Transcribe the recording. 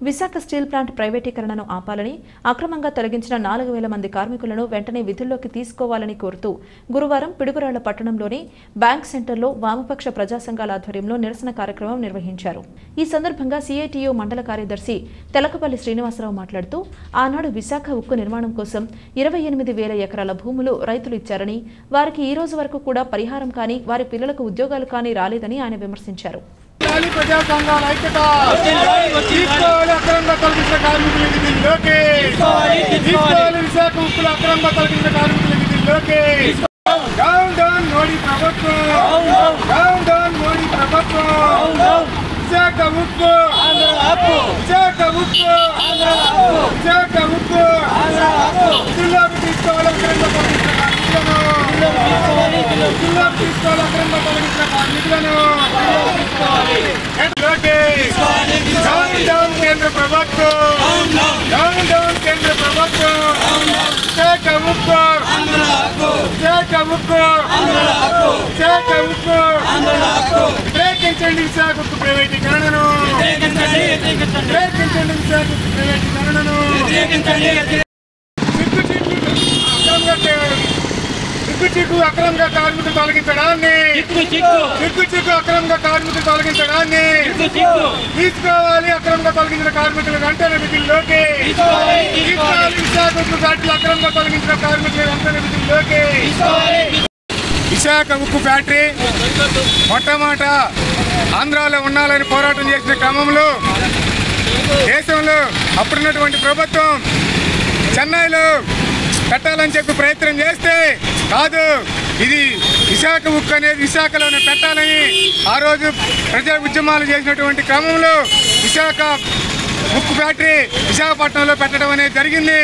Visakha steel plant ప్రైవేటీకరణను ఆపాలని, అక్రమంగా తొలగించిన 4,000 మంది కార్మికులను వెంటనే విధుల్లోకి తీసుకోవాలని కోరుతూ గురువారం పిడుగురాళ్ల పట్టణంలోని బ్యాంక్ సెంటర్లో వామపక్ష ప్రజా సంఘాల ఆధ్వర్యంలో నిరసన కార్యక్రమం నిర్వహించారు. ఈ సందర్భంగా సిఐటియు మండల కార్యదర్శి తెలకపల్లి శ్రీనివాసరావు మాట్లాడుతూ, ఆనాడు విశాఖ ఉక్కు నిర్మాణం కోసం 28,000 ఎకరాల భూములు రైతులు ఇచ్చారని, వారికి ఈ రోజు వరకు కూడా పరిహారం కానీ, వారి పిల్లలకు ఉద్యోగాలు కానీ రాలేదని ఆయన విమర్శించారు. ప్రజా సంఘాల ఐక్యత అక్రమంగా తొలగించిన కార్మికులకి దిల్లోకి, విశాఖ ఉక్కులు అక్రమంగా తొలగించిన కార్మికులకి దిల్లోకి. డౌన్ డౌన్ మోడీ ప్రభుత్వం, డౌన్ డౌన్ మోడీ ప్రభుత్వం. విశాఖ ఉక్కు, విశాఖ ఉక్కు, విశాఖ ఉక్కు జిల్లాకు తీసుకోవాలి. అక్రమంగా తొలగించిన కార్మికులను జిల్లాకు తీసుకోవాలి. అక్రమంగా తొలగించిన కార్మికులను కేంద్ర ప్రభుత్వం, డౌన్ డౌన్ కేంద్ర ప్రభుత్వం. విశాఖ ఉక్కు, విశాఖ ఉక్కు, విశాఖ ఉక్కు వ్యతిరేకించండి. విశాఖ ఉక్కు ప్రైవేటీకరణను వ్యతిరేకించండి. విశాఖ ఉక్కు ప్రైవేటీకరణను సిగ్గుచిక్కు అక్రమంగా కార్మికులు తొలగించడాన్ని, సిగ్గుచిక్కు అక్రమంగా కార్మికులు తొలగించడాన్ని తీసుకోవాలి. అక్రమంగా తొలగించిన కార్మికులు వెంటనే విధుల్లోకి తీసుకోవాలి. విశాఖ ఉక్కు ఫ్యాక్టరీలు అక్రమంగా తొలగించిన కార్మికులు వెంటనే విధుల్లోకి. విశాఖ ఉక్కు ఫ్యాక్టరీ మొట్టమొదట ఆంధ్రాలో ఉండాలని పోరాటం చేసిన క్రమంలో దేశంలో అప్పుడున్నటువంటి ప్రభుత్వం చెన్నైలో పెట్టాలని చెప్పి ప్రయత్నం చేస్తే, కాదు ఇది విశాఖ ఉక్కు అనేది విశాఖలోనే పెట్టాలని ఆ రోజు ప్రజా ఉద్యమాలు చేసినటువంటి క్రమంలో విశాఖ ఉక్కు ఫ్యాక్టరీ విశాఖపట్నంలో పెట్టడం అనేది జరిగింది.